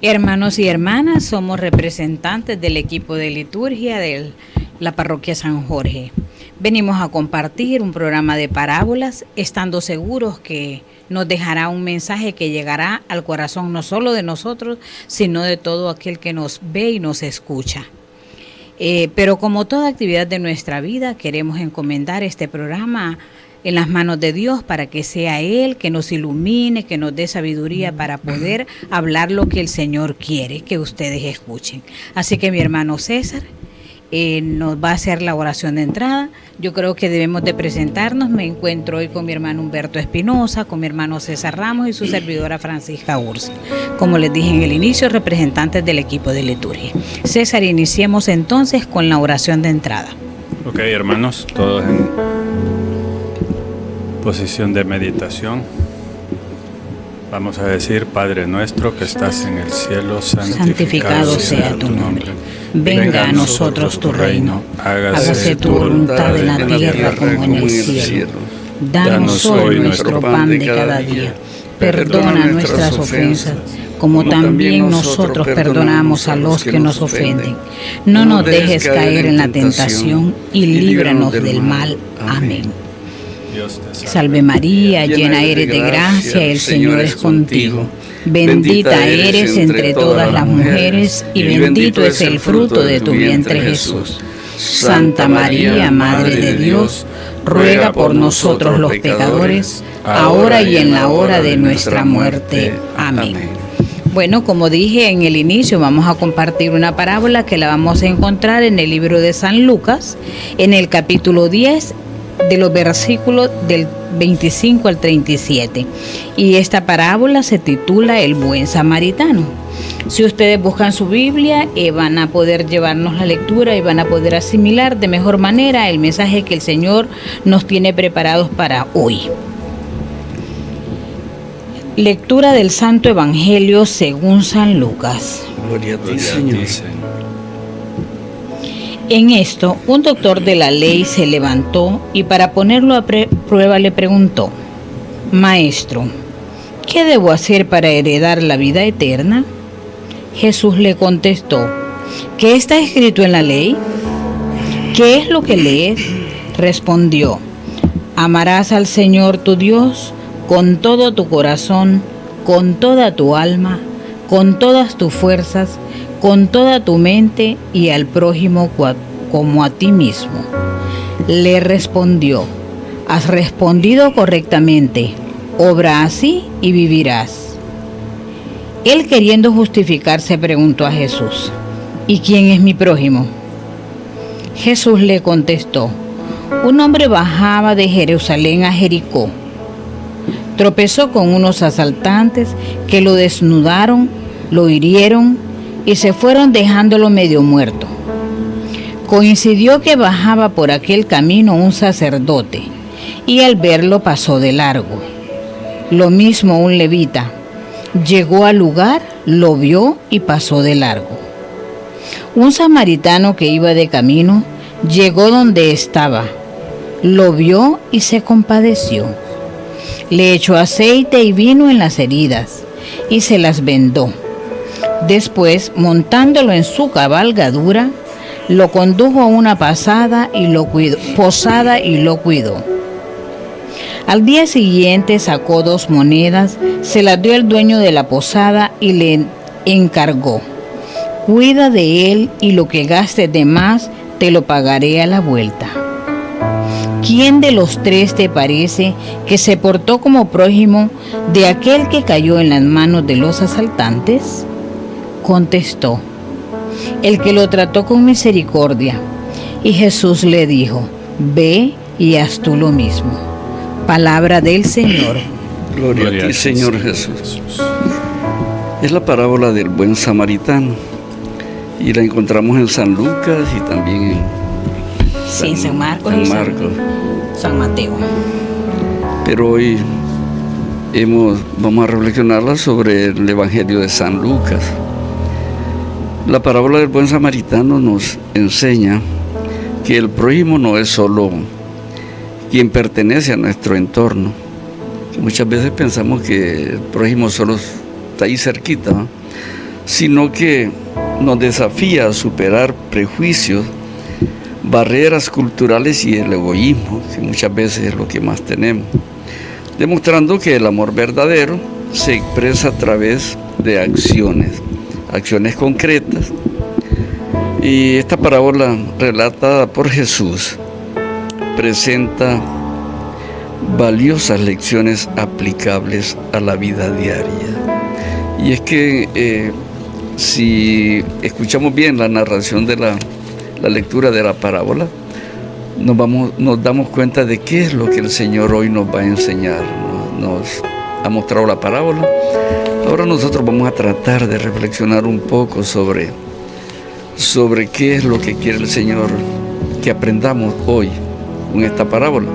Hermanos y hermanas, somos representantes del equipo de liturgia de la parroquia San Jorge. Venimos a compartir un programa de parábolas, estando seguros que nos dejará un mensaje que llegará al corazón no solo de nosotros, sino de todo aquel que nos ve y nos escucha. Pero como toda actividad de nuestra vida, queremos encomendar este programa en las manos de Dios para que sea Él que nos ilumine, que nos dé sabiduría para poder hablar lo que el Señor quiere que ustedes escuchen. Así que mi hermano César nos va a hacer la oración de entrada. Yo creo que debemos de presentarnos. Me encuentro hoy con mi hermano Humberto Espinosa, con mi hermano César Ramos y su servidora Francisca Ursa. Como les dije en el inicio, representantes del equipo de liturgia. César, iniciemos entonces con la oración de entrada. Ok, hermanos, todos en posición de meditación. Vamos a decir: Padre nuestro que estás en el cielo, santificado sea tu nombre. Venga a nosotros tu reino. Hágase tu voluntad en la tierra como en el cielo. Danos hoy nuestro pan de cada día. Perdona nuestras ofensas, como también nosotros perdonamos a los que nos ofenden. No nos dejes caer en la tentación y líbranos del mal. Amén. Salve María, llena eres de gracia, el Señor es contigo. Bendita eres entre todas las mujeres y bendito es el fruto de tu vientre Jesús. Santa María, Madre de Dios, ruega por nosotros los pecadores, ahora y en la hora de nuestra muerte. Amén. Bueno, como dije en el inicio, vamos a compartir una parábola que la vamos a encontrar en el libro de San Lucas, en el capítulo 10, de los versículos del 25 al 37. Y esta parábola se titula El Buen Samaritano. Si ustedes buscan su Biblia, van a poder llevarnos la lectura y van a poder asimilar de mejor manera el mensaje que el Señor nos tiene preparados para hoy. Lectura del Santo Evangelio según San Lucas. Gloria a ti, Señor. En esto, un doctor de la ley se levantó y para ponerlo a prueba le preguntó: Maestro, ¿qué debo hacer para heredar la vida eterna? Jesús le contestó: ¿qué está escrito en la ley? ¿Qué es lo que lees? Respondió: amarás al Señor tu Dios con todo tu corazón, con toda tu alma, con todas tus fuerzas, con toda tu mente y al prójimo como a ti mismo. Le respondió: has respondido correctamente, obra así y vivirás. Él, queriendo justificarse, preguntó a Jesús: ¿y quién es mi prójimo? Jesús le contestó: un hombre bajaba de Jerusalén a Jericó. Tropezó con unos asaltantes que lo desnudaron, lo hirieron y se fueron dejándolo medio muerto. Coincidió que bajaba por aquel camino un sacerdote y al verlo pasó de largo. Lo mismo un levita. Llegó al lugar, lo vio y pasó de largo. Un samaritano que iba de camino llegó donde estaba, lo vio y se compadeció. Le echó aceite y vino en las heridas y se las vendó. Después, montándolo en su cabalgadura, lo condujo a una posada y lo cuidó. Al día siguiente sacó 2 monedas, se las dio al dueño de la posada y le encargó: cuida de él y lo que gastes de más te lo pagaré a la vuelta. ¿Quién de los 3 te parece que se portó como prójimo de aquel que cayó en las manos de los asaltantes? Contestó: el que lo trató con misericordia. Y Jesús le dijo: ve y haz tú lo mismo. Palabra del Señor. Gloria a ti, Señor Jesús. Es la parábola del buen samaritano y la encontramos en San Lucas y también en San Marcos y San Mateo. Pero hoy vamos a reflexionarla sobre el Evangelio de San Lucas. La parábola del buen samaritano nos enseña que el prójimo no es solo quien pertenece a nuestro entorno. Muchas veces pensamos que el prójimo solo está ahí cerquita, ¿no? sino que nos desafía a superar prejuicios, barreras culturales y el egoísmo, que muchas veces es lo que más tenemos, demostrando que el amor verdadero se expresa a través de acciones concretas. Y esta parábola relatada por Jesús presenta valiosas lecciones aplicables a la vida diaria. Y es que si escuchamos bien la narración de la lectura de la parábola, nos damos cuenta de qué es lo que el Señor hoy nos va a enseñar. Nos ha mostrado la parábola. Ahora nosotros vamos a tratar de reflexionar un poco sobre qué es lo que quiere el Señor que aprendamos hoy con esta parábola.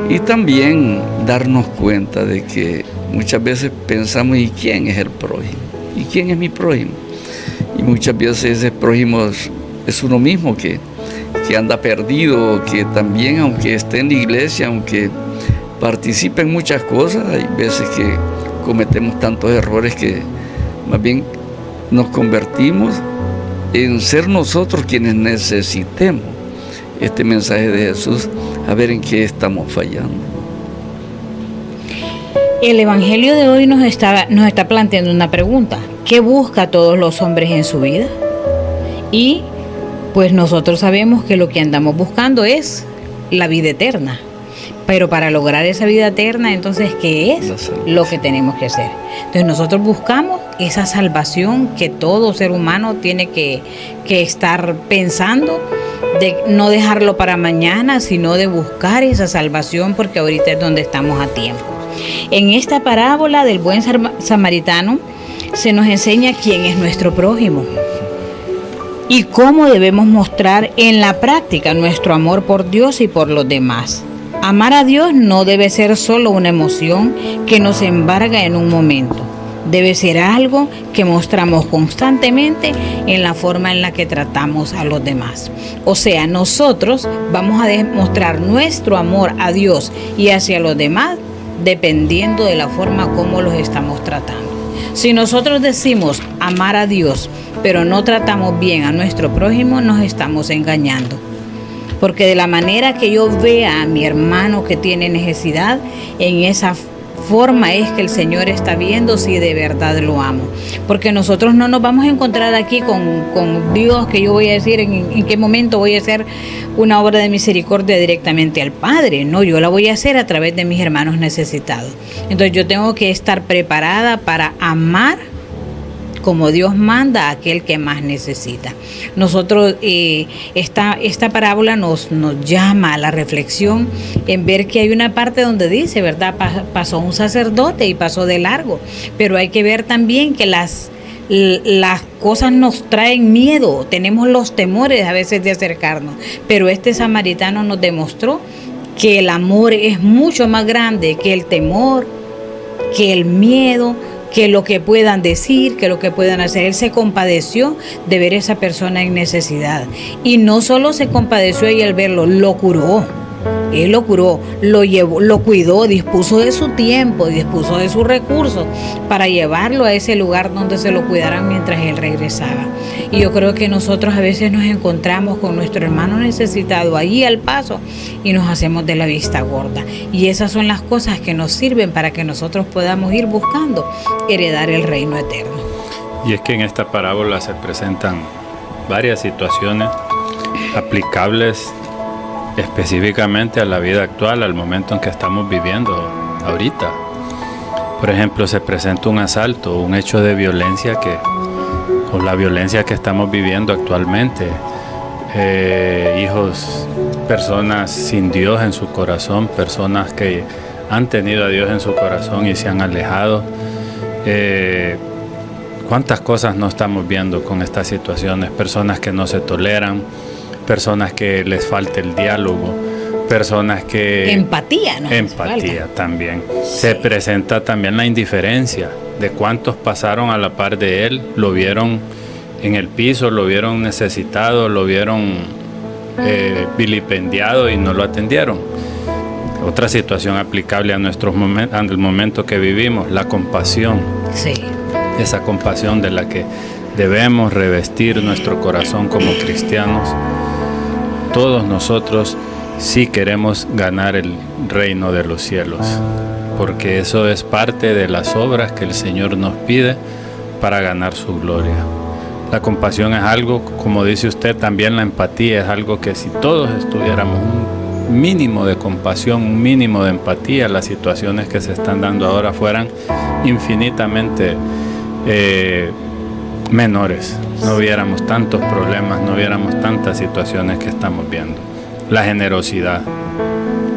Y también darnos cuenta de que muchas veces pensamos, ¿y quién es el prójimo? ¿Y quién es mi prójimo? Y muchas veces ese prójimo es uno mismo que anda perdido, que también, aunque esté en la iglesia, aunque participe en muchas cosas, hay veces que cometemos tantos errores que más bien nos convertimos en ser nosotros quienes necesitemos este mensaje de Jesús, a ver en qué estamos fallando. El Evangelio de hoy nos está planteando una pregunta: ¿qué busca todos los hombres en su vida? Y pues nosotros sabemos que lo que andamos buscando es la vida eterna. Pero para lograr esa vida eterna, entonces, ¿qué es lo que tenemos que hacer? Entonces nosotros buscamos esa salvación que todo ser humano tiene que estar pensando, de no dejarlo para mañana, sino de buscar esa salvación, porque ahorita es donde estamos a tiempo. En esta parábola del buen samaritano se nos enseña quién es nuestro prójimo y cómo debemos mostrar en la práctica nuestro amor por Dios y por los demás. Amar a Dios no debe ser solo una emoción que nos embarga en un momento. Debe ser algo que mostramos constantemente en la forma en la que tratamos a los demás. O sea, nosotros vamos a demostrar nuestro amor a Dios y hacia los demás dependiendo de la forma como los estamos tratando. Si nosotros decimos amar a Dios, pero no tratamos bien a nuestro prójimo, nos estamos engañando. Porque de la manera que yo vea a mi hermano que tiene necesidad, en esa forma es que el Señor está viendo si de verdad lo amo. Porque nosotros no nos vamos a encontrar aquí con Dios, que yo voy a decir en qué momento voy a hacer una obra de misericordia directamente al Padre. No, yo la voy a hacer a través de mis hermanos necesitados. Entonces yo tengo que estar preparada para amar como Dios manda a aquel que más necesita. Nosotros, esta parábola nos llama a la reflexión en ver que hay una parte donde dice, ¿verdad? Pasó un sacerdote y pasó de largo, pero hay que ver también que las cosas nos traen miedo, tenemos los temores a veces de acercarnos, pero este samaritano nos demostró que el amor es mucho más grande que el temor, que el miedo, que lo que puedan decir, que lo que puedan hacer. Él se compadeció de ver a esa persona en necesidad. Y no solo se compadeció y al verlo, lo curó. Él lo curó, lo llevó, lo cuidó, dispuso de su tiempo, dispuso de sus recursos para llevarlo a ese lugar donde se lo cuidaran mientras él regresaba. Y yo creo que nosotros a veces nos encontramos con nuestro hermano necesitado allí al paso y nos hacemos de la vista gorda. Y esas son las cosas que nos sirven para que nosotros podamos ir buscando heredar el reino eterno. Y es que en esta parábola se presentan varias situaciones aplicables específicamente a la vida actual, al momento en que estamos viviendo ahorita. Por ejemplo, se presenta un asalto, un hecho de violencia o la violencia que estamos viviendo actualmente. Personas sin Dios en su corazón, personas que han tenido a Dios en su corazón y se han alejado. ¿Cuántas cosas no estamos viendo con estas situaciones? Personas que no se toleran, personas que les falta el diálogo, personas que... Empatía, ¿no? Empatía también. Sí. Se presenta también la indiferencia de cuántos pasaron a la par de él, lo vieron en el piso, lo vieron necesitado, lo vieron vilipendiado y no lo atendieron. Otra situación aplicable a al momento que vivimos, la compasión. Sí. Esa compasión de la que debemos revestir nuestro corazón como cristianos. Todos nosotros sí queremos ganar el reino de los cielos, porque eso es parte de las obras que el Señor nos pide para ganar su gloria. La compasión es algo, como dice usted, también la empatía es algo que si todos estuviéramos un mínimo de compasión, un mínimo de empatía, las situaciones que se están dando ahora fueran infinitamente menores. No viéramos tantos problemas, no viéramos tantas situaciones que estamos viendo. La generosidad.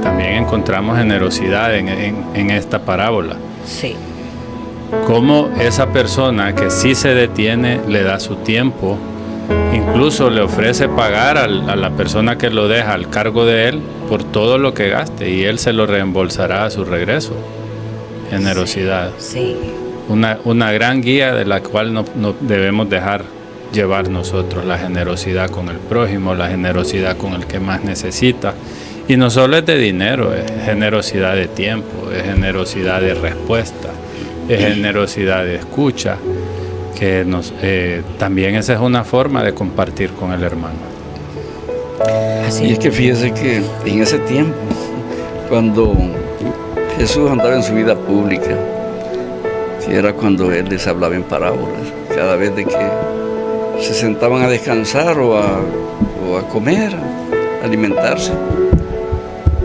También encontramos generosidad en esta parábola. Sí. Cómo esa persona que sí se detiene le da su tiempo, incluso le ofrece pagar a la persona que lo deja al cargo de él por todo lo que gaste y él se lo reembolsará a su regreso. Generosidad. Sí. Una gran guía de la cual no debemos dejar llevar nosotros, la generosidad con el prójimo, la generosidad con el que más necesita. Y no solo es de dinero, es generosidad de tiempo, es generosidad de respuesta, es generosidad de escucha, que también esa es una forma de compartir con el hermano. Así. Y es que fíjese que en ese tiempo, cuando Jesús andaba en su vida pública, que era cuando Él les hablaba en parábolas, cada vez de que se sentaban a descansar o a comer, a alimentarse,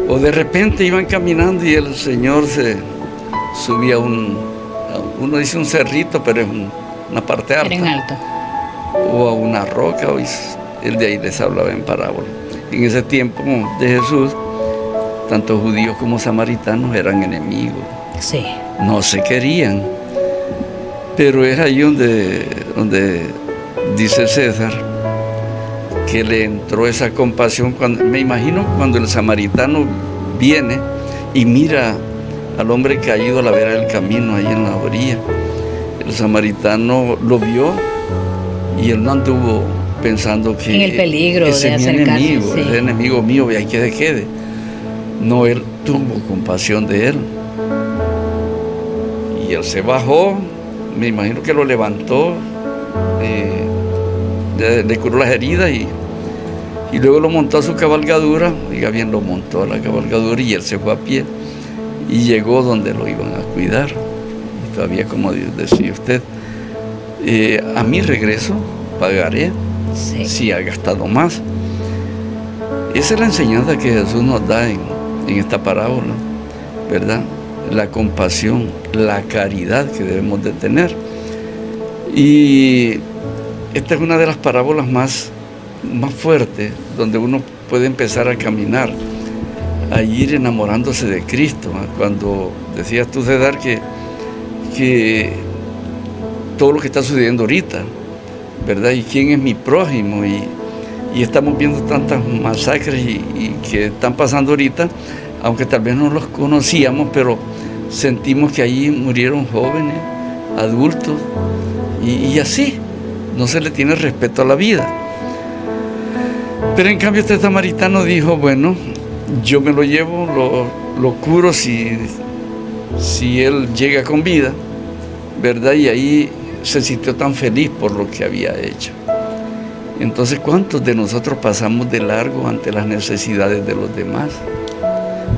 o de repente iban caminando y el Señor se subía uno dice un cerrito, pero es una parte alta, en alto, o a una roca, o Él de ahí les hablaba en parábola. En ese tiempo de Jesús, tanto judíos como samaritanos eran enemigos, sí, no se querían, pero es ahí donde dice César que le entró esa compasión. Me imagino cuando el samaritano viene y mira al hombre caído a la vera del camino, ahí en la orilla. El samaritano lo vio y él no anduvo pensando que en el peligro ese de es mi acercarse, enemigo, sí. Es el enemigo mío, y ahí que quede. No, él tuvo compasión de él. Y él se bajó, me imagino que lo levantó, le curó las heridas y luego lo montó a su cabalgadura. Diga bien, lo montó a la cabalgadura y él se fue a pie y llegó donde lo iban a cuidar. Y todavía, como decía usted, a mi regreso pagaré, sí, si ha gastado más. Esa es la enseñanza que Jesús nos da en esta parábola, ¿verdad? La compasión, la caridad que debemos de tener. Y esta es una de las parábolas más fuertes, donde uno puede empezar a caminar, a ir enamorándose de Cristo, ¿eh? Cuando decías tú, César, que todo lo que está sucediendo ahorita, ¿verdad? Y quién es mi prójimo, y estamos viendo tantas masacres y que están pasando ahorita, aunque tal vez no los conocíamos, pero sentimos que allí murieron jóvenes, adultos, y así no se le tiene respeto a la vida. Pero en cambio este samaritano dijo, bueno, yo me lo llevo, lo curo si él llega con vida, ¿verdad? Y ahí se sintió tan feliz por lo que había hecho. Entonces, ¿cuántos de nosotros pasamos de largo ante las necesidades de los demás?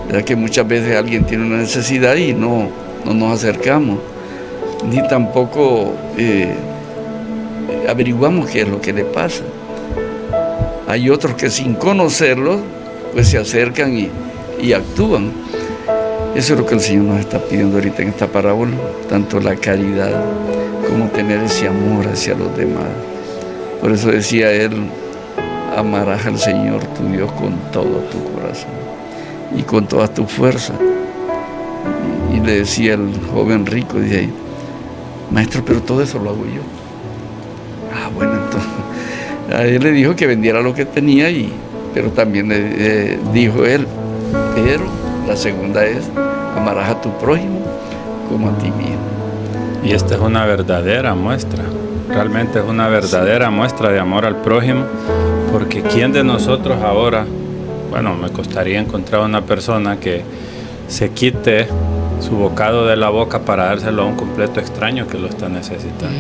¿Verdad que muchas veces alguien tiene una necesidad y no nos acercamos, ni tampoco averiguamos qué es lo que le pasa? Hay otros que sin conocerlo, pues se acercan y actúan. Eso es lo que el Señor nos está pidiendo ahorita en esta parábola, tanto la caridad como tener ese amor hacia los demás. Por eso decía él, amarás al Señor tu Dios con todo tu corazón y con toda tu fuerza. Y le decía el joven rico, dice ahí, maestro, pero todo eso lo hago yo. Ah, bueno, entonces a él le dijo que vendiera lo que tenía, pero también le dijo él, pero la segunda es, amarás a tu prójimo como a ti mismo. Y esta es una verdadera muestra, realmente es una verdadera muestra de amor al prójimo, porque ¿quién de nosotros ahora, bueno, me costaría encontrar una persona que se quite su bocado de la boca para dárselo a un completo extraño que lo está necesitando?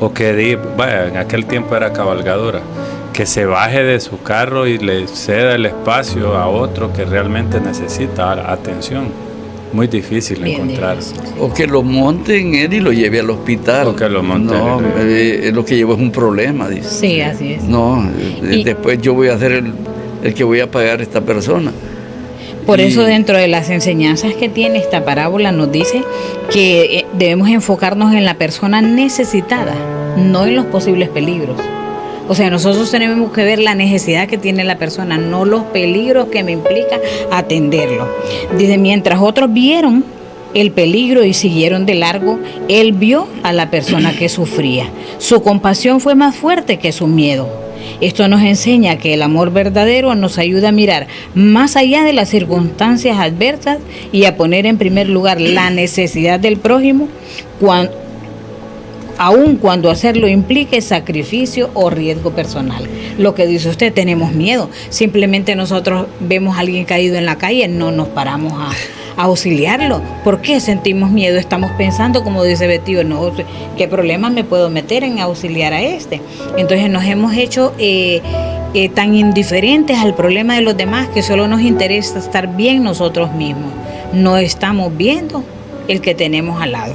o que vaya, en aquel tiempo era cabalgadura, que se baje de su carro y le ceda el espacio a otro que realmente necesita atención. Muy difícil encontrar. O que lo monte en él y lo lleve al hospital. O que lo monte. No, lo que llevo es un problema, dice. Sí, así es. No, después yo voy a ser el que voy a pagar a esta persona. Por eso dentro de las enseñanzas que tiene esta parábola nos dice que debemos enfocarnos en la persona necesitada, no en los posibles peligros. O sea, nosotros tenemos que ver la necesidad que tiene la persona, no los peligros que me implica atenderlo. Dice, mientras otros vieron el peligro y siguieron de largo, él vio a la persona que sufría. Su compasión fue más fuerte que su miedo. Esto nos enseña que el amor verdadero nos ayuda a mirar más allá de las circunstancias adversas y a poner en primer lugar la necesidad del prójimo, aun cuando hacerlo implique sacrificio o riesgo personal. Lo que dice usted, tenemos miedo. Simplemente nosotros vemos a alguien caído en la calle, no nos paramos a auxiliarlo. ¿Por qué sentimos miedo? Estamos pensando, como dice Betío, no, ¿qué problema me puedo meter en auxiliar a este? Entonces nos hemos hecho tan indiferentes al problema de los demás que solo nos interesa estar bien nosotros mismos. No estamos viendo el que tenemos al lado.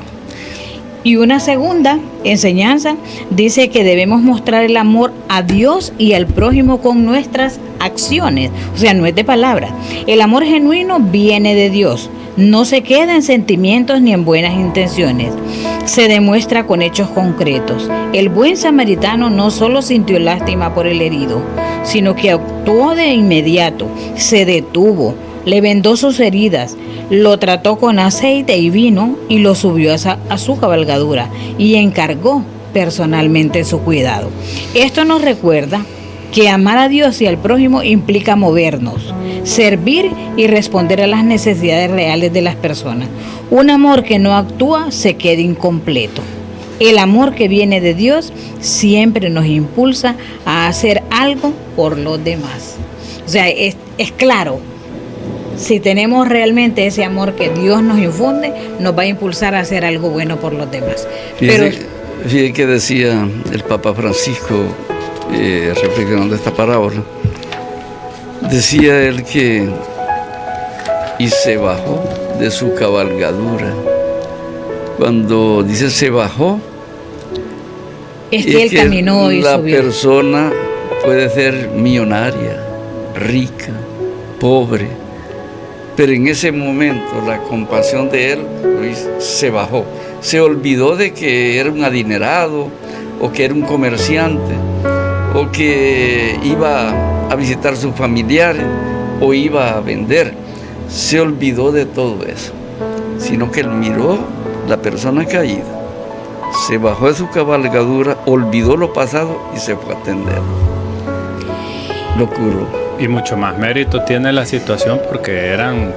Y una segunda enseñanza dice que debemos mostrar el amor a Dios y al prójimo con nuestras acciones. O sea, no es de palabra. El amor genuino viene de Dios. No se queda en sentimientos ni en buenas intenciones. Se demuestra con hechos concretos. El buen samaritano no solo sintió lástima por el herido, sino que actuó de inmediato, se detuvo, le vendó sus heridas, lo trató con aceite y vino y lo subió a su cabalgadura y encargó personalmente su cuidado. Esto nos recuerda que amar a Dios y al prójimo implica movernos, servir y responder a las necesidades reales de las personas. Un amor que no actúa se queda incompleto. El amor que viene de Dios siempre nos impulsa a hacer algo por los demás. O sea, es claro. Si tenemos realmente ese amor que Dios nos infunde, nos va a impulsar a hacer algo bueno por los demás. Fíjate que decía el Papa Francisco, reflexionando esta parábola, decía él que y se bajó de su cabalgadura. Cuando dice se bajó, es que él caminó y la subió. persona puede ser millonaria, rica, pobre, pero en ese momento la compasión de él se bajó. Se olvidó de que era un adinerado, o que era un comerciante, o que iba a visitar a sus familiares, o iba a vender. Se olvidó de todo eso, sino que él miró la persona caída, se bajó de su cabalgadura, olvidó lo pasado y se fue a atender. Lo curó. Y mucho más mérito tiene la situación porque eran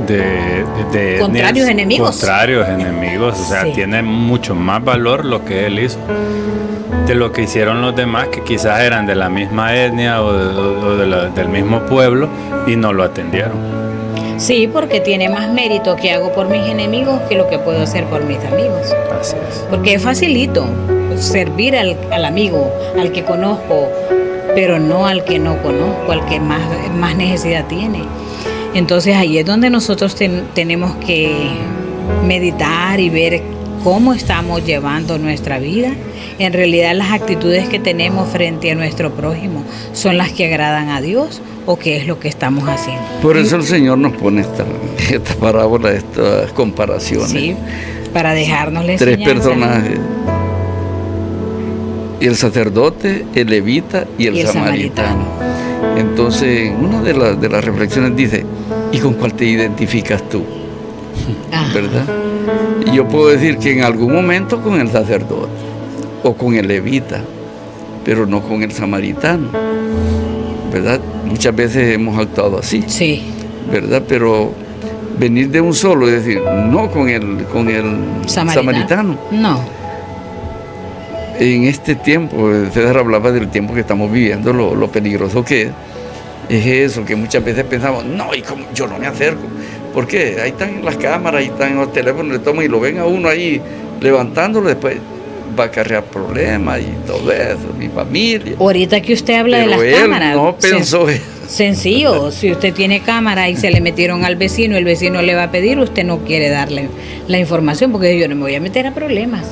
de contrarios enemigos. Contrarios enemigos, o sea, sí. Tiene mucho más valor lo que él hizo de lo que hicieron los demás, que quizás eran de la misma etnia o del mismo pueblo y no lo atendieron. Sí, porque tiene más mérito que hago por mis enemigos que lo que puedo hacer por mis amigos. Así es. Porque es facilito servir al amigo, al que conozco, pero no al que no conozco, al que más necesidad tiene. Entonces ahí es donde nosotros tenemos que meditar y ver cómo estamos llevando nuestra vida. En realidad las actitudes que tenemos frente a nuestro prójimo son las que agradan a Dios, o qué es lo que estamos haciendo. Por eso el Señor nos pone esta parábola, estas comparaciones. Sí, para dejarnos la tres enseñanza. Personajes: el sacerdote, el levita y el samaritano. Entonces, una de las reflexiones dice: ¿y con cuál te identificas tú? Ajá. ¿Verdad? Y yo puedo decir que en algún momento con el sacerdote o con el levita, pero no con el samaritano, ¿verdad? Muchas veces hemos actuado así, Sí. ¿verdad? Pero venir de un solo y decir no con el samaritano. No. En este tiempo, César hablaba del tiempo que estamos viviendo, lo peligroso que es eso, que muchas veces pensamos, no, y como yo no me acerco. ¿Por qué? Ahí están las cámaras, ahí están los teléfonos, le toman y lo ven a uno ahí levantándolo, después va a acarrear problemas y todo eso, mi familia. Ahorita que usted habla Pero de las él cámaras. no pensó eso. Sencillo, si usted tiene cámara y se le metieron al vecino, el vecino le va a pedir, usted no quiere darle la información porque yo no me voy a meter a problemas.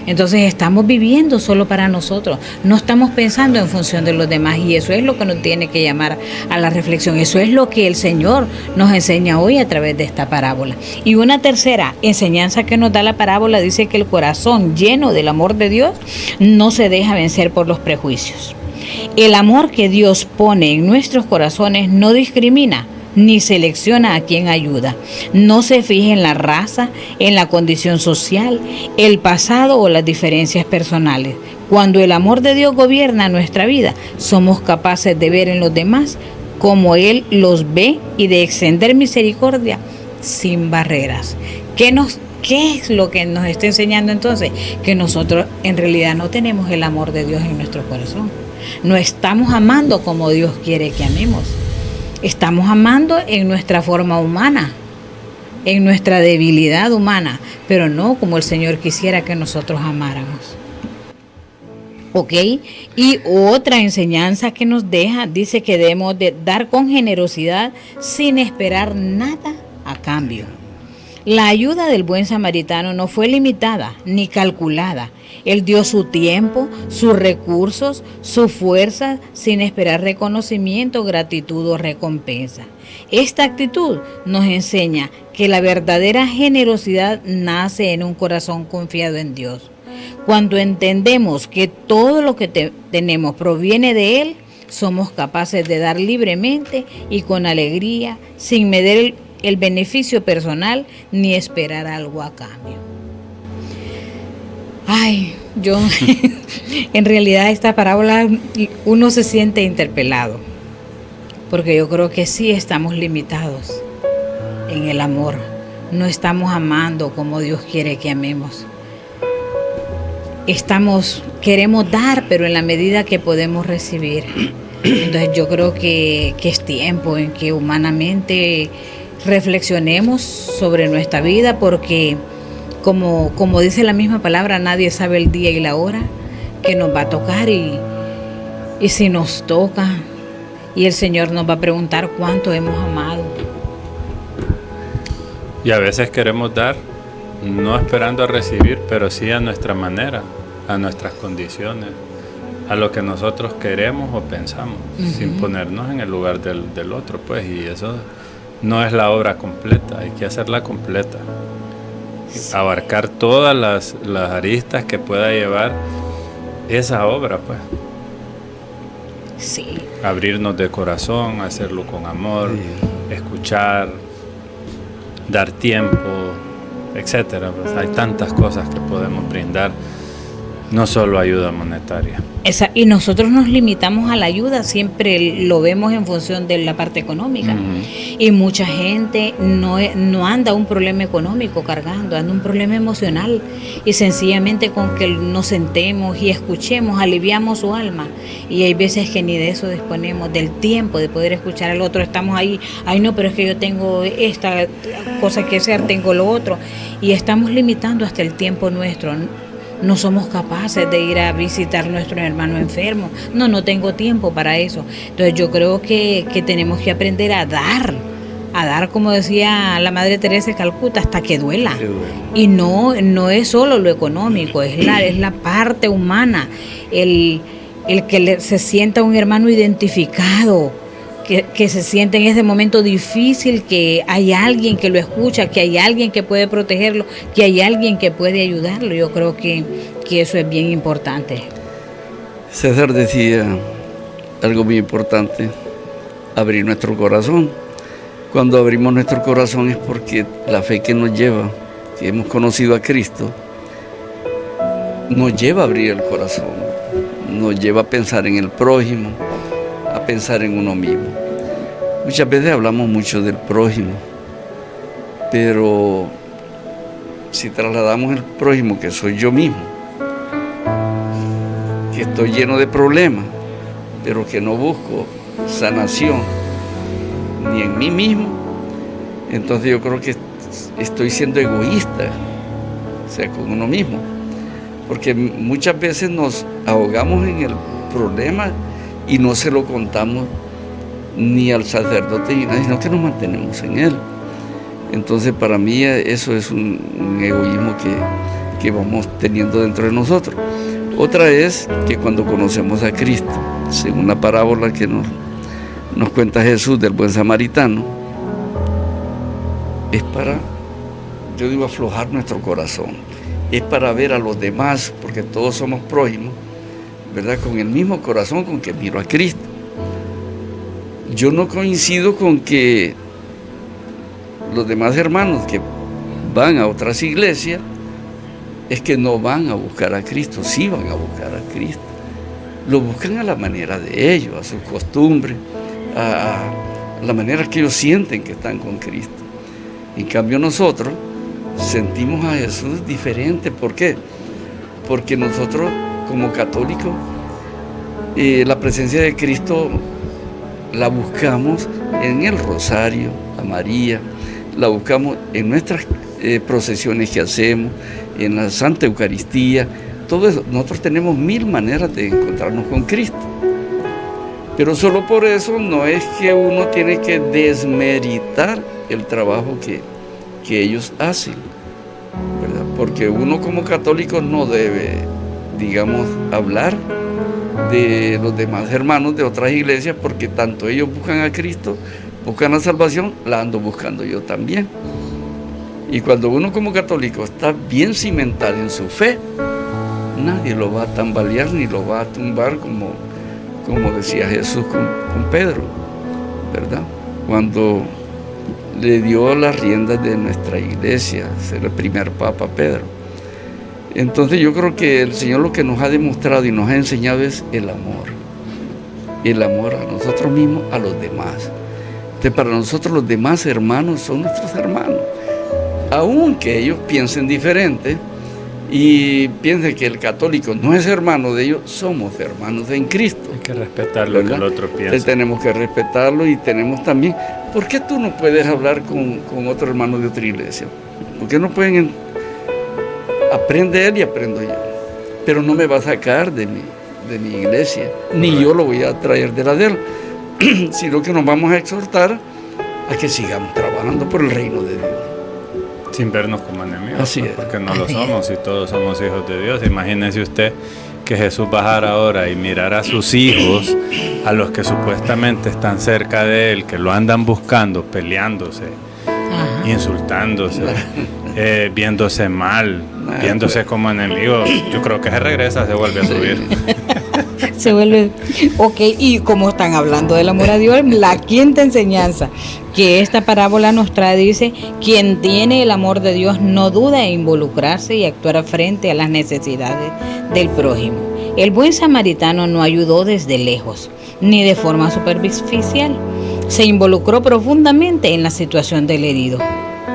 Entonces estamos viviendo solo para nosotros, no estamos pensando en función de los demás y eso es lo que nos tiene que llamar a la reflexión. Eso es lo que el Señor nos enseña hoy a través de esta parábola. Y una tercera enseñanza que nos da la parábola dice que el corazón lleno del amor de Dios no se deja vencer por los prejuicios. El amor que Dios pone en nuestros corazones no discrimina ni selecciona a quien ayuda. No se fija en la raza, en la condición social, el pasado o las diferencias personales. Cuando el amor de Dios gobierna nuestra vida, somos capaces de ver en los demás como Él los ve y de extender misericordia sin barreras. ¿Qué es lo que nos está enseñando entonces? Que nosotros en realidad no tenemos el amor de Dios en nuestro corazón. No estamos amando como Dios quiere que amemos. Estamos amando en nuestra forma humana, en nuestra debilidad humana, pero no como el Señor quisiera que nosotros amáramos. ¿Ok? Y otra enseñanza que nos deja, dice que debemos de dar con generosidad sin esperar nada a cambio. La ayuda del buen samaritano no fue limitada ni calculada. Él dio su tiempo, sus recursos, su fuerza, sin esperar reconocimiento, gratitud o recompensa. Esta actitud nos enseña que la verdadera generosidad nace en un corazón confiado en Dios. Cuando entendemos que todo lo que tenemos proviene de Él, somos capaces de dar libremente y con alegría, sin medir el beneficio personal ni esperar algo a cambio. Ay, yo en realidad esta parábola uno se siente interpelado, porque yo creo que sí estamos limitados en el amor, no estamos amando como Dios quiere que amemos. Queremos dar, pero en la medida que podemos recibir. Entonces yo creo que es tiempo en que humanamente reflexionemos sobre nuestra vida, porque como dice la misma palabra, nadie sabe el día y la hora que nos va a tocar y si nos toca y el Señor nos va a preguntar cuánto hemos amado. Y a veces queremos dar, no esperando a recibir, pero sí a nuestra manera, a nuestras condiciones, a lo que nosotros queremos o pensamos, sin ponernos en el lugar del otro, pues, y eso no es la obra completa, hay que hacerla completa. Abarcar todas las aristas que pueda llevar esa obra, pues. Sí. Abrirnos de corazón, hacerlo con amor, escuchar, dar tiempo, etcétera. Pues hay tantas cosas que podemos brindar, no solo ayuda monetaria. Y nosotros nos limitamos a la ayuda, siempre lo vemos en función de la parte económica. Y mucha gente no anda un problema económico cargando, anda un problema emocional. Y sencillamente con que nos sentemos y escuchemos, aliviamos su alma. Y hay veces que ni de eso disponemos, del tiempo de poder escuchar al otro. Estamos ahí, ay no, pero es que yo tengo esta cosa que hacer, tengo lo otro. Y estamos limitando hasta el tiempo nuestro. No somos capaces de ir a visitar a nuestro hermano enfermo. No tengo tiempo para eso. Entonces yo creo que tenemos que aprender a dar como decía la Madre Teresa de Calcuta, hasta que duela. Y no es solo lo económico, es la parte humana, el que se sienta un hermano identificado, que se siente en ese momento difícil, que hay alguien que lo escucha, que hay alguien que puede protegerlo, que hay alguien que puede ayudarlo. Yo creo que eso es bien importante. César decía algo muy importante, abrir nuestro corazón. Cuando abrimos nuestro corazón es porque la fe que nos lleva, que hemos conocido a Cristo, nos lleva a abrir el corazón, nos lleva a pensar en el prójimo, a pensar en uno mismo. Muchas veces hablamos mucho del prójimo, pero si trasladamos el prójimo, que soy yo mismo, que estoy lleno de problemas, pero que no busco sanación ni en mí mismo, entonces yo creo que estoy siendo egoísta, o sea, con uno mismo. porque muchas veces nos ahogamos en el problema y no se lo contamos ni al sacerdote ni a nadie, sino que nos mantenemos en él. Entonces para mí eso es un egoísmo que vamos teniendo dentro de nosotros. Otra es que cuando conocemos a Cristo, según la parábola que nos cuenta Jesús del buen samaritano, es para, yo digo, aflojar nuestro corazón, es para ver a los demás, porque todos somos prójimos, ¿verdad? Con el mismo corazón con que miro a Cristo. Yo no coincido con que los demás hermanos que van a otras iglesias es que no van a buscar a Cristo. Sí van a buscar a Cristo, lo buscan a la manera de ellos, a sus costumbres, a la manera que ellos sienten que están con Cristo. En cambio nosotros sentimos a Jesús diferente. ¿Por qué? Porque nosotros como católicos la presencia de Cristo la buscamos en el rosario, a María, la buscamos en nuestras procesiones que hacemos, en la Santa Eucaristía, todo eso. Nosotros tenemos 1000 maneras de encontrarnos con Cristo. Pero solo por eso no es que uno tiene que desmeritar el trabajo que ellos hacen, ¿verdad? Porque uno como católico no debe, digamos, hablar de los demás hermanos de otras iglesias, porque tanto ellos buscan a Cristo, buscan la salvación, la ando buscando yo también. Y cuando uno como católico está bien cimentado en su fe, nadie lo va a tambalear ni lo va a tumbar, como decía Jesús con Pedro, ¿verdad? Cuando le dio las riendas de nuestra iglesia, ser el primer papa Pedro. Entonces yo creo que el Señor lo que nos ha demostrado y nos ha enseñado es el amor a nosotros mismos, a los demás. Entonces para nosotros los demás hermanos son nuestros hermanos, aunque ellos piensen diferente y piensen que el católico no es hermano de ellos, somos hermanos en Cristo. Hay que respetar lo que el otro piensa. Entonces tenemos que respetarlo y tenemos también, ¿por qué tú no puedes hablar con otro hermano de otra iglesia? ¿Por qué no pueden? Aprende él y aprendo yo, pero no me va a sacar de mi iglesia, ni yo lo voy a traer de la de él, sino que nos vamos a exhortar a que sigamos trabajando por el reino de Dios. Sin vernos como enemigos. Así es. Porque no lo somos y todos somos hijos de Dios. Imagínese usted que Jesús bajara ahora y mirara a sus hijos, a los que supuestamente están cerca de él, que lo andan buscando, peleándose, insultándose, viéndose mal, viéndose como enemigos. Yo creo que se regresa, se vuelve a subir. Se vuelve, ok, y como están hablando del amor a Dios, la quinta enseñanza que esta parábola nos trae dice: quien tiene el amor de Dios no duda en involucrarse y actuar frente a las necesidades del prójimo. El buen samaritano no ayudó desde lejos, ni de forma superficial. Se involucró profundamente en la situación del herido.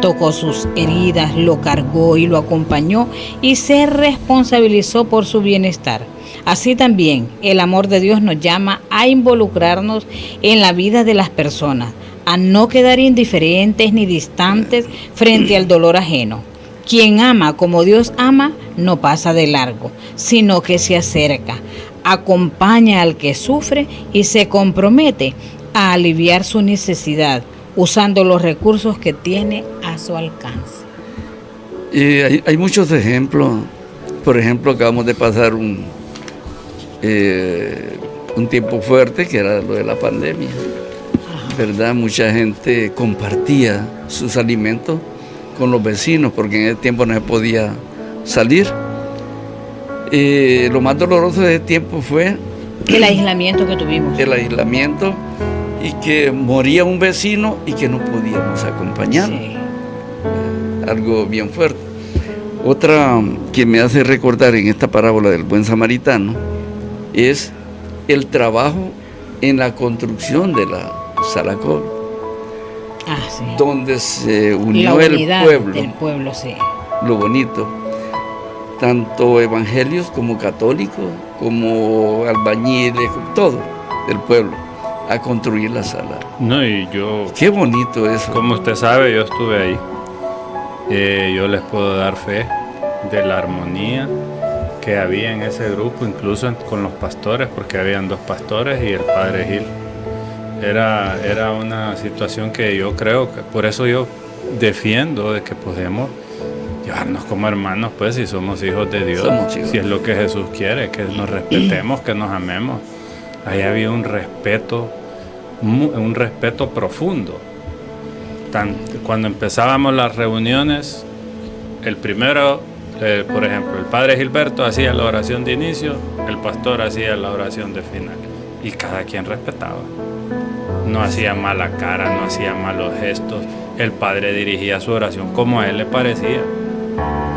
Tocó sus heridas, lo cargó y lo acompañó y se responsabilizó por su bienestar. Así también, el amor de Dios nos llama a involucrarnos en la vida de las personas, a no quedar indiferentes ni distantes frente al dolor ajeno. Quien ama como Dios ama no pasa de largo, sino que se acerca, acompaña al que sufre y se compromete a aliviar su necesidad, usando los recursos que tiene a su alcance. Hay muchos ejemplos. Por ejemplo, acabamos de pasar un tiempo fuerte, que era lo de la pandemia, ¿verdad? Mucha gente compartía sus alimentos con los vecinos, porque en ese tiempo no se podía salir. Lo más doloroso de ese tiempo fue el aislamiento que tuvimos. El aislamiento, y que moría un vecino y que no podíamos acompañarlo. Sí. Algo bien fuerte. Otra que me hace recordar en esta parábola del buen samaritano es el trabajo en la construcción de la Salacol, sí, donde se unió el pueblo. Del pueblo, sí. Lo bonito, tanto evangelios como católicos, como albañiles, todo del pueblo, a construir la sala. No, y yo... Qué bonito eso. Como usted sabe, yo estuve ahí. Yo les puedo dar fe de la armonía que había en ese grupo, incluso con los pastores, porque habían 2 pastores y el padre Gil. Era una situación que yo creo que por eso yo defiendo de que podemos llevarnos como hermanos, pues, si somos hijos de Dios, si es lo que Jesús quiere, que nos respetemos, que nos amemos. Ahí había un respeto profundo. Cuando empezábamos las reuniones, el primero, por ejemplo, el padre Gilberto hacía la oración de inicio, el pastor hacía la oración de final, y cada quien respetaba. No hacía mala cara, no hacía malos gestos. El padre dirigía su oración como a él le parecía,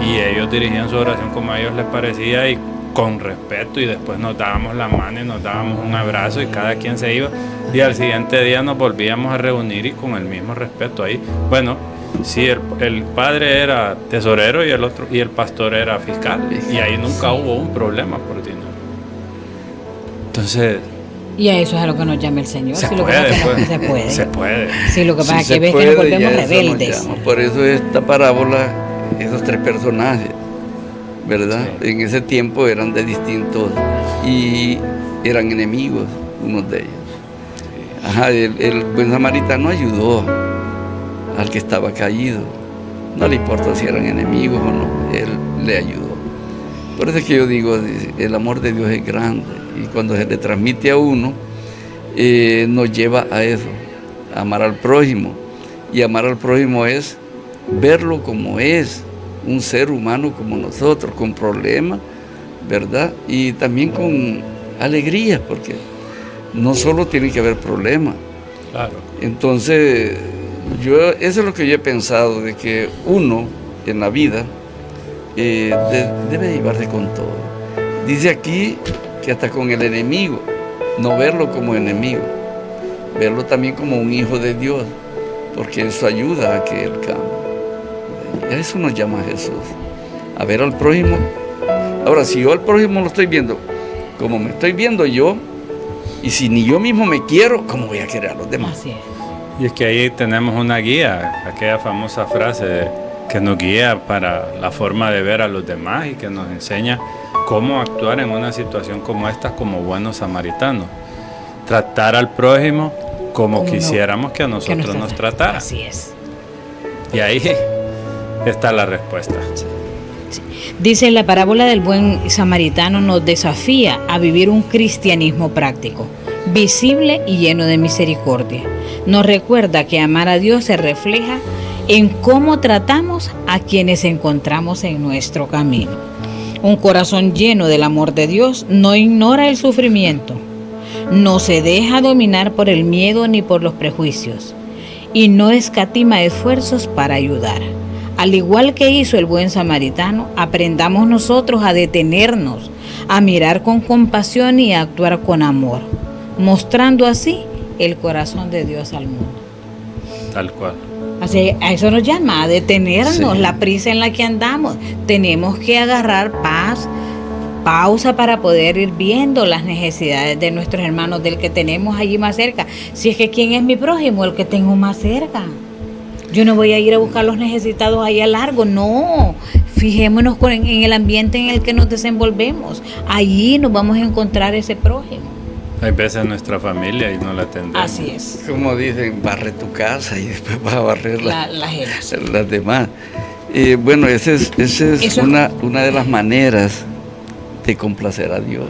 y ellos dirigían su oración como a ellos les parecía, y con respeto, y después nos dábamos la mano y nos dábamos un abrazo y cada quien se iba, y al siguiente día nos volvíamos a reunir y con el mismo respeto ahí. Bueno, sí, el padre era tesorero y el pastor era fiscal, y ahí nunca hubo un problema por dinero. Entonces, y a eso es a lo que nos llama el Señor. Se si puede, lo que pues. se puede. Se puede. Sí, lo que pasa es Sí que ves que nos volvemos rebeldes. Por eso esta parábola, esos 3 personajes, ¿verdad? Sí. En ese tiempo eran de distintos y eran enemigos, unos de ellos. Ajá, el buen samaritano ayudó al que estaba caído. No le importa si eran enemigos o no, él le ayudó. Por eso es que yo digo, el amor de Dios es grande, y cuando se le transmite a uno, nos lleva a eso, a amar al prójimo. Y amar al prójimo es verlo como es, un ser humano como nosotros, con problemas, ¿verdad? Y también con alegría, porque no solo tiene que haber problemas. Claro. Entonces, eso es lo que yo he pensado, de que uno en la vida debe llevarse con todo. Dice aquí que hasta con el enemigo, no verlo como enemigo, verlo también como un hijo de Dios, porque eso ayuda a que él cambie. A eso nos llama Jesús, a ver al prójimo. Ahora, si yo al prójimo lo estoy viendo como me estoy viendo yo, y si ni yo mismo me quiero, ¿cómo voy a querer a los demás? Así es. Y es que ahí tenemos una guía, aquella famosa frase que nos guía para la forma de ver a los demás y que nos enseña cómo actuar en una situación como esta como buenos samaritanos. Tratar al prójimo como quisiéramos que a nosotros nos tratara. Así es. Y ahí está la respuesta. Dice, la parábola del buen samaritano nos desafía a vivir un cristianismo práctico, visible y lleno de misericordia. Nos recuerda que amar a Dios se refleja en cómo tratamos a quienes encontramos en nuestro camino. Un corazón lleno del amor de Dios no ignora el sufrimiento, no se deja dominar por el miedo ni por los prejuicios, y no escatima esfuerzos para ayudar. Al igual que hizo el buen samaritano, aprendamos nosotros a detenernos, a mirar con compasión y a actuar con amor, mostrando así el corazón de Dios al mundo. Tal cual. Así, a eso nos llama, a detenernos, Sí. la prisa en la que andamos. Tenemos que agarrar pausa para poder ir viendo las necesidades de nuestros hermanos, del que tenemos allí más cerca. Si es que ¿quién es mi prójimo? El que tengo más cerca. Yo no voy a ir a buscar los necesitados ahí a largo, no. Fijémonos en el ambiente en el que nos desenvolvemos. Allí nos vamos a encontrar ese prójimo. Hay veces nuestra familia y no la atendemos. Así es. Como dicen, barre tu casa y después vas a barrer Las las demás. Bueno, esa es Eso- una de las maneras de complacer a Dios.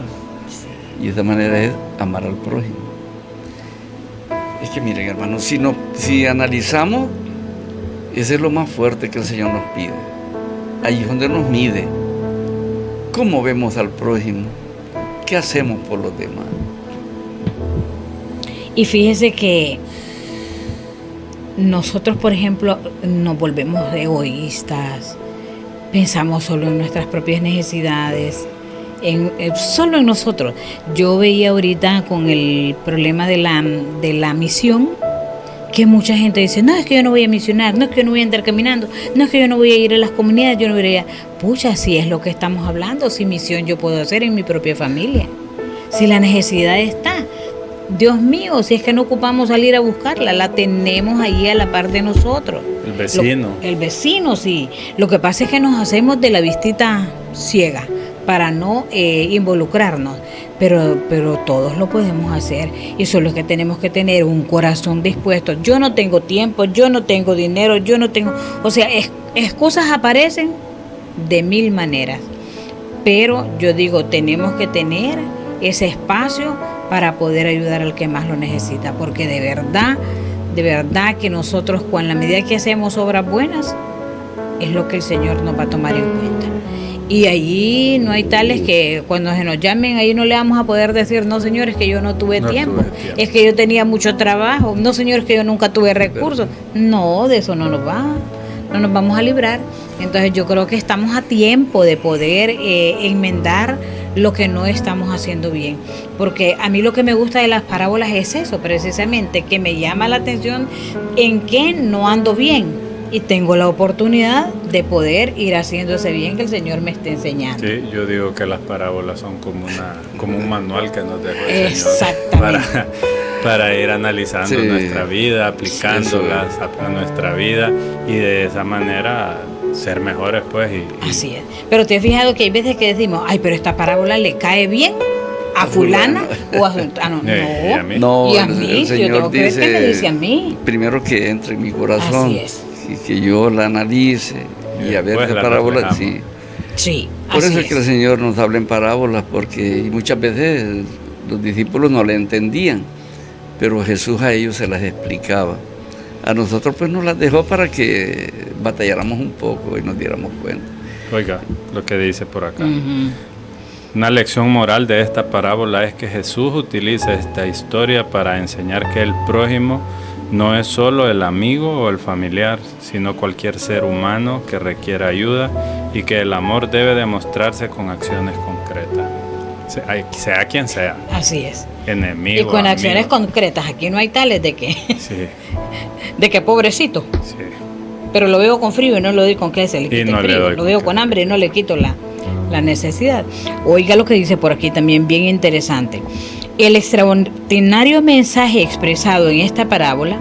Y esa manera es amar al prójimo. Es que miren, hermanos, si analizamos, ese es lo más fuerte que el Señor nos pide. Ahí es donde nos mide. ¿Cómo vemos al prójimo? ¿Qué hacemos por los demás? Y fíjese que nosotros, por ejemplo, nos volvemos egoístas, pensamos solo en nuestras propias necesidades, solo en nosotros. Yo veía ahorita con el problema de la misión, que mucha gente dice, no, es que yo no voy a misionar, no es que yo no voy a andar caminando, no es que yo no voy a ir a las comunidades, yo no voy a ir. Pucha, si es lo que estamos hablando, si misión yo puedo hacer en mi propia familia, si la necesidad está. Dios mío, si es que no ocupamos salir a buscarla, la tenemos ahí a la par de nosotros. El vecino. El vecino, sí. Lo que pasa es que nos hacemos de la vistita ciega, para no involucrarnos, pero todos lo podemos hacer, y solo es que tenemos que tener un corazón dispuesto. Yo no tengo tiempo, yo no tengo dinero, yo no tengo, o sea, excusas aparecen de mil maneras, pero yo digo, tenemos que tener ese espacio para poder ayudar al que más lo necesita, porque de verdad que nosotros, con la medida que hacemos obras buenas, es lo que el Señor nos va a tomar en cuenta. Y allí no hay tales que cuando se nos llamen, ahí no le vamos a poder decir, no, señores, que yo no tuve tiempo, es que yo tenía mucho trabajo, no, señores, que yo nunca tuve recursos. No, de eso no nos vamos a librar. Entonces yo creo que estamos a tiempo de poder enmendar lo que no estamos haciendo bien, porque a mí lo que me gusta de las parábolas es eso, precisamente, que me llama la atención en que no ando bien y tengo la oportunidad de poder ir haciendo ese bien que el Señor me esté enseñando. Sí, yo digo que las parábolas son como un manual que nos dejó el Exactamente. Señor para ir analizando nuestra vida, aplicándolas a nuestra vida, y de esa manera ser mejores, pues. Así es. Pero te has fijado que hay veces que decimos, ay, pero esta parábola le cae bien a fulana o a sultano. No, y a mí. No, y a mí, el Señor yo tengo que ver qué me dice a mí. Primero que entre en mi corazón. Así es. Y que yo la analice y a ver qué parábola. Sí. Sí, por eso es que el Señor nos habla en parábolas, porque muchas veces los discípulos no le entendían, pero Jesús a ellos se las explicaba. A nosotros pues nos las dejó para que batalláramos un poco y nos diéramos cuenta. Oiga, lo que dice por acá. Una lección moral de esta parábola es que Jesús utiliza esta historia para enseñar que el prójimo no es solo el amigo o el familiar, sino cualquier ser humano que requiera ayuda, y que el amor debe demostrarse con acciones concretas, sea quien sea. Así es. Enemigo, y con amigo. Acciones concretas. Aquí no hay tales de que, sí. de que pobrecito. Sí. Pero lo veo con frío y no lo doy con que se le quite el frío. Lo veo con hambre y no le quito la necesidad. Oiga lo que dice por aquí también, bien interesante. El extraordinario mensaje expresado en esta parábola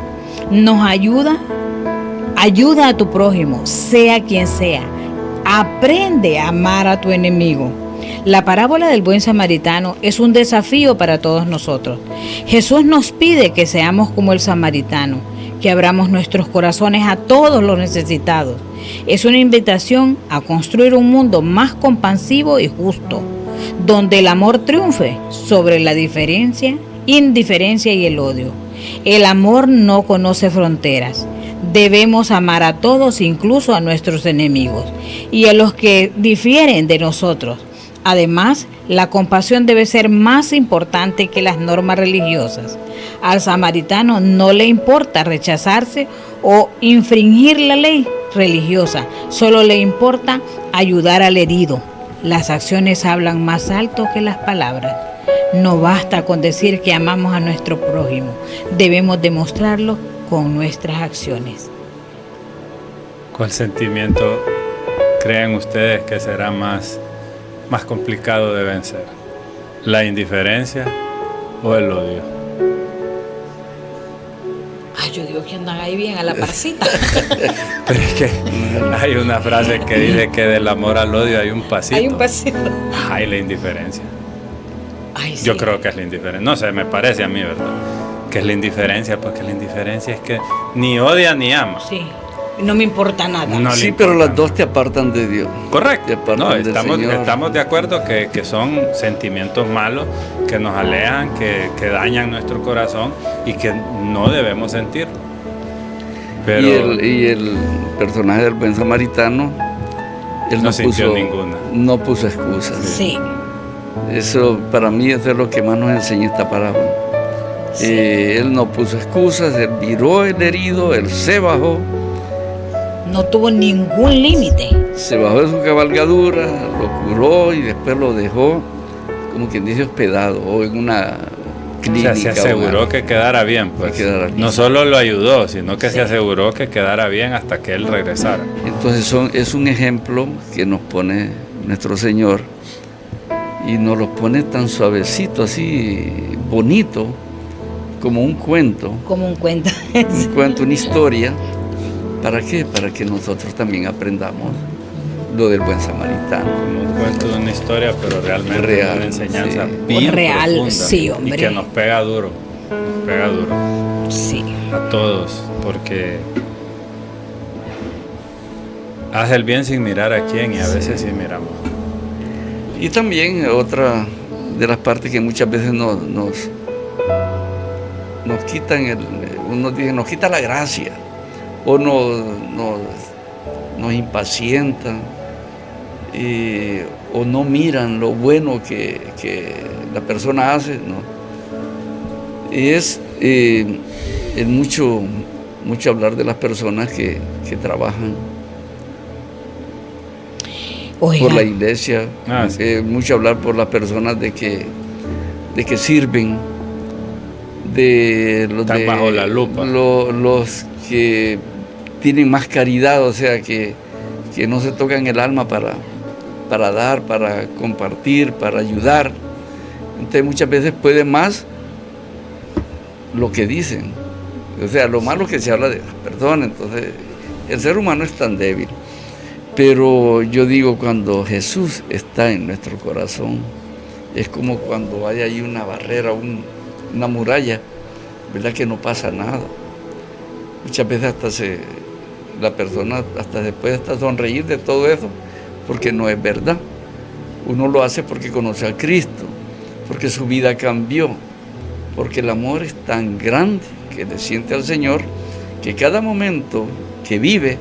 nos ayuda a tu prójimo, sea quien sea. Aprende a amar a tu enemigo. La parábola del buen samaritano es un desafío para todos nosotros. Jesús nos pide que seamos como el samaritano, que abramos nuestros corazones a todos los necesitados. Es una invitación a construir un mundo más compasivo y justo, donde el amor triunfe sobre la indiferencia y el odio. El amor no conoce fronteras. Debemos amar a todos, incluso a nuestros enemigos y a los que difieren de nosotros. Además, la compasión debe ser más importante que las normas religiosas. Al samaritano no le importa rechazarse o infringir la ley religiosa, solo le importa ayudar al herido. Las acciones hablan más alto que las palabras. No basta con decir que amamos a nuestro prójimo, debemos demostrarlo con nuestras acciones. ¿Cuál sentimiento creen ustedes que será más complicado de vencer? ¿La indiferencia o el odio? Ay, yo digo que andan ahí bien a la parcita. Pero es que hay una frase que dice que del amor al odio hay un pasito. Hay un pasito. Hay la indiferencia. Ay, sí. Yo creo que es la indiferencia. No sé, me parece a mí, ¿verdad? Que es la indiferencia, porque la indiferencia es que ni odia ni ama. Sí, no me importa nada. No sí, pero las dos te apartan de Dios. Correcto. Te apartan No, del Señor. estamos de acuerdo que son sentimientos malos, que nos alejan, que dañan nuestro corazón y que no debemos sentir. Pero Y el personaje del buen samaritano, él no sintió ninguna. No puso excusas. Sí. Eso, para mí, eso es lo que más nos enseña esta parábola. Sí. Él no puso excusas, él miró el herido, él se bajó. No tuvo ningún límite. Se bajó de su cabalgadura, lo curó y después lo dejó, como quien dice, hospedado o en una clínica. O sea, se aseguró que quedara bien, pues. No solo lo ayudó, sino que se aseguró que quedara bien hasta que él regresara. Entonces es un ejemplo que nos pone nuestro Señor y nos lo pone tan suavecito, así bonito, como un cuento. Como un cuento. Un cuento, una historia. ¿Para qué? Para que nosotros también aprendamos lo del buen samaritano. Como un cuento de una historia, pero realmente Real, una enseñanza sí. bien Real, profunda, sí, hombre. y que nos pega duro, Sí. a todos, porque haz el bien sin mirar a quién, y a veces sí miramos. Y también otra de las partes que muchas veces nos quitan, nos quita la gracia, o nos impacientan, o no miran lo bueno que la persona hace, ¿no? Y es mucho hablar de las personas que trabajan Oiga, por la iglesia, Sí. mucho hablar por las personas de que sirven, de los Están bajo la lupa. los que tienen más caridad, o sea, que no se tocan el alma para dar, para compartir, para ayudar. Entonces muchas veces puede más lo que dicen, o sea, lo malo que se habla de las personas. Entonces el ser humano es tan débil. Pero yo digo, cuando Jesús está en nuestro corazón, es como cuando hay ahí una barrera, una muralla, ¿verdad? Que no pasa nada. Muchas veces la persona hasta se puede hasta sonreír de todo eso, porque no es verdad. Uno lo hace porque conoce a Cristo, porque su vida cambió, porque el amor es tan grande que le siente al Señor, que cada momento que vive,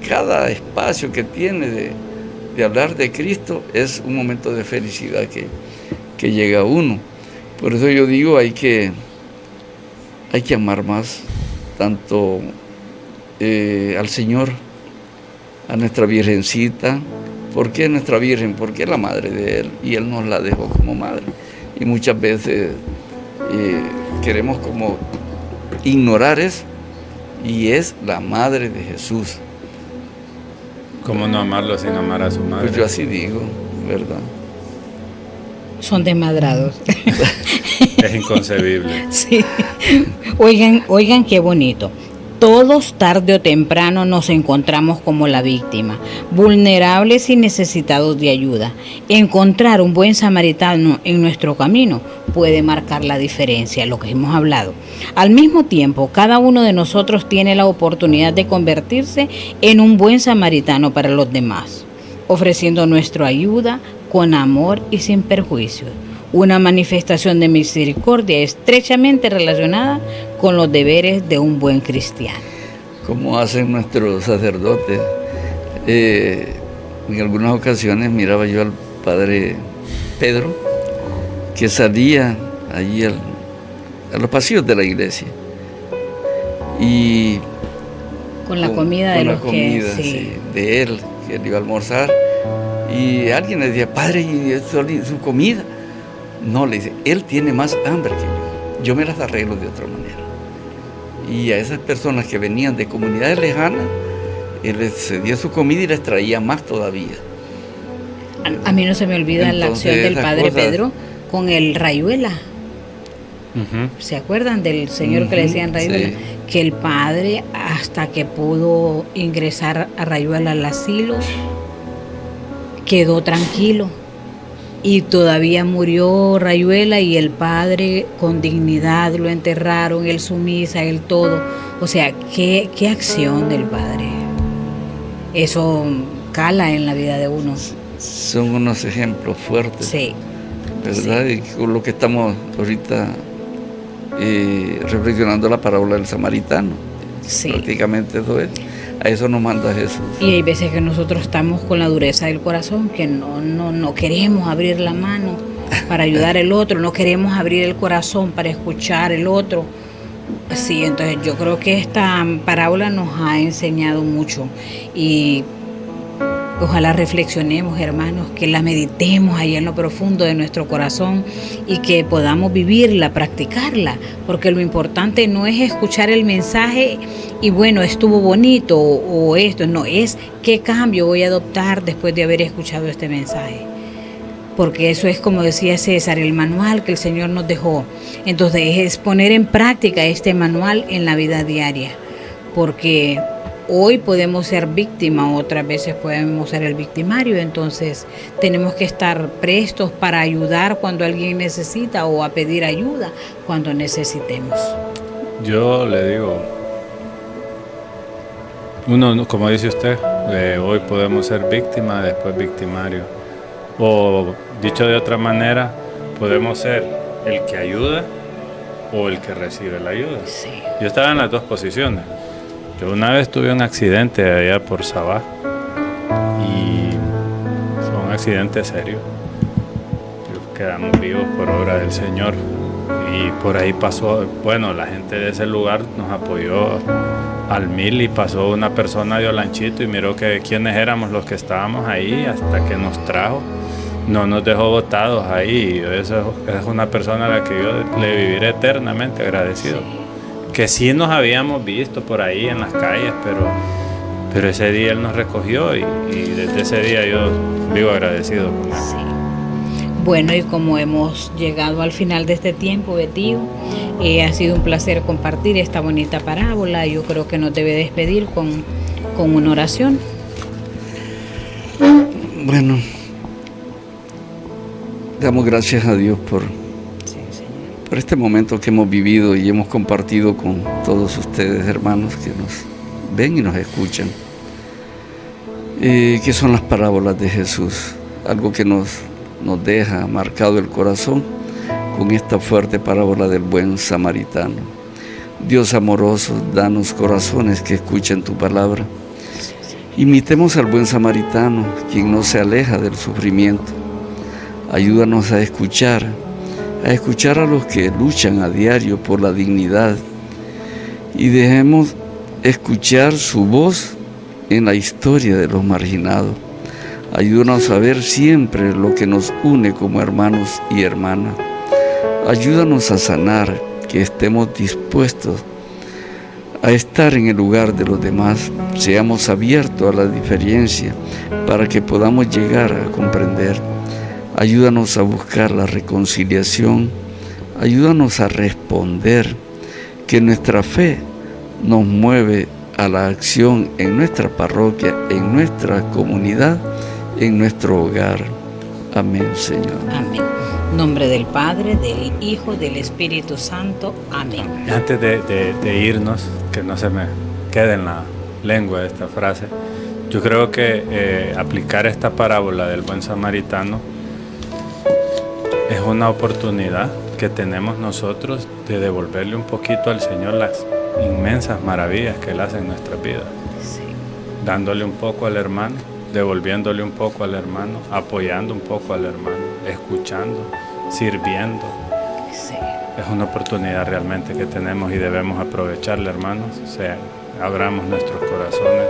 cada espacio que tiene de hablar de Cristo es un momento de felicidad que llega a uno. Por eso yo digo, hay que amar más tanto al Señor, a nuestra Virgencita. ¿Por qué nuestra Virgen? Porque es la madre de Él, y Él nos la dejó como madre. Y muchas veces queremos como ignorar eso, y es la madre de Jesús. ¿Cómo no amarlo sin amar a su madre? Pues yo así digo, ¿verdad? son desmadrados. Es inconcebible. Sí. Oigan qué bonito. Todos tarde o temprano nos encontramos como la víctima, vulnerables y necesitados de ayuda. Encontrar un buen samaritano en nuestro camino puede marcar la diferencia, lo que hemos hablado. Al mismo tiempo, cada uno de nosotros tiene la oportunidad de convertirse en un buen samaritano para los demás, ofreciendo nuestra ayuda con amor y sin perjuicio. Una manifestación de misericordia estrechamente relacionada con los deberes de un buen cristiano. Como hacen nuestros sacerdotes. En algunas ocasiones miraba yo al padre Pedro, que salía allí a los pasillos de la iglesia. Y con la comida de los que... Sí, de él, que él iba a almorzar. Y alguien le decía, padre, ¿y su comida? No, le dice, él tiene más hambre que yo me las arreglo de otra manera. Y a esas personas que venían de comunidades lejanas, él les cedía su comida y les traía más todavía. A mí no se me olvida la acción del padre Pedro con el Rayuela. Uh-huh. ¿Se acuerdan del señor que le decían Rayuela? Sí. Que el padre, hasta que pudo ingresar a Rayuela al asilo, quedó tranquilo. Y todavía murió Rayuela y el padre con dignidad lo enterraron, él su misa, él todo. O sea, qué acción del padre. Eso cala en la vida de uno. Son unos ejemplos fuertes. Sí. ¿Verdad? Sí. Y con lo que estamos ahorita reflexionando la parábola del samaritano. Sí. Prácticamente eso es. A eso nos manda Jesús. Y hay veces que nosotros estamos con la dureza del corazón, que no queremos abrir la mano para ayudar al otro, no queremos abrir el corazón para escuchar al otro. Sí, entonces yo creo que esta parábola nos ha enseñado mucho y ojalá reflexionemos, hermanos, que la meditemos ahí en lo profundo de nuestro corazón y que podamos vivirla, practicarla, porque lo importante no es escuchar el mensaje y bueno, estuvo bonito o esto, no, es qué cambio voy a adoptar después de haber escuchado este mensaje. Porque eso es, como decía César, el manual que el Señor nos dejó. Entonces es poner en práctica este manual en la vida diaria, porque hoy podemos ser víctima, otras veces podemos ser el victimario, entonces tenemos que estar prestos para ayudar cuando alguien necesita o a pedir ayuda cuando necesitemos. Yo le digo, uno, como dice usted, hoy podemos ser víctima, después victimario. O dicho de otra manera, podemos ser el que ayuda o el que recibe la ayuda. Sí. Yo estaba en las dos posiciones. Yo una vez tuve un accidente allá por Sabá y fue un accidente serio. Quedamos vivos por obra del Señor y por ahí pasó, bueno, la gente de ese lugar nos apoyó al 1000 y pasó una persona de Olanchito y miró que quiénes éramos los que estábamos ahí hasta que nos trajo. No nos dejó botados ahí. Esa es una persona a la que yo le viviré eternamente agradecido. Sí. Que sí nos habíamos visto por ahí en las calles, pero ese día él nos recogió y desde ese día yo vivo agradecido con él. Sí. Bueno, y como hemos llegado al final de este tiempo, Betío, ha sido un placer compartir esta bonita parábola. Yo creo que nos debe despedir con una oración. Bueno, damos gracias a Dios por este momento que hemos vivido y hemos compartido con todos ustedes, hermanos, que nos ven y nos escuchan. ¿Qué son las parábolas de Jesús? Algo que nos deja marcado el corazón con esta fuerte parábola del buen samaritano. Dios amoroso, danos corazones que escuchen tu palabra. Imitemos al buen samaritano, quien no se aleja del sufrimiento. Ayúdanos a escuchar a los que luchan a diario por la dignidad y dejemos escuchar su voz en la historia de los marginados. Ayúdanos a ver siempre lo que nos une como hermanos y hermanas. Ayúdanos a sanar, que estemos dispuestos a estar en el lugar de los demás. Seamos abiertos a la diferencia para que podamos llegar a comprender. Ayúdanos a buscar la reconciliación. Ayúdanos a responder, que nuestra fe nos mueve a la acción en nuestra parroquia, en nuestra comunidad, en nuestro hogar. Amén, Señor. Amén. En nombre del Padre, del Hijo, del Espíritu Santo. Amén. Antes de irnos, que no se me quede en la lengua esta frase, yo creo que aplicar esta parábola del buen samaritano es una oportunidad que tenemos nosotros de devolverle un poquito al Señor las inmensas maravillas que Él hace en nuestra vida. Sí. Dándole un poco al hermano, devolviéndole un poco al hermano, apoyando un poco al hermano, escuchando, sirviendo. Sí. Es una oportunidad realmente que tenemos y debemos aprovecharla, hermanos. O sea, abramos nuestros corazones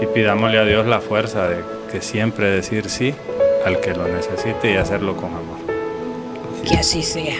y pidámosle a Dios la fuerza de que siempre decir sí al que lo necesite y hacerlo con amor. Que así sea.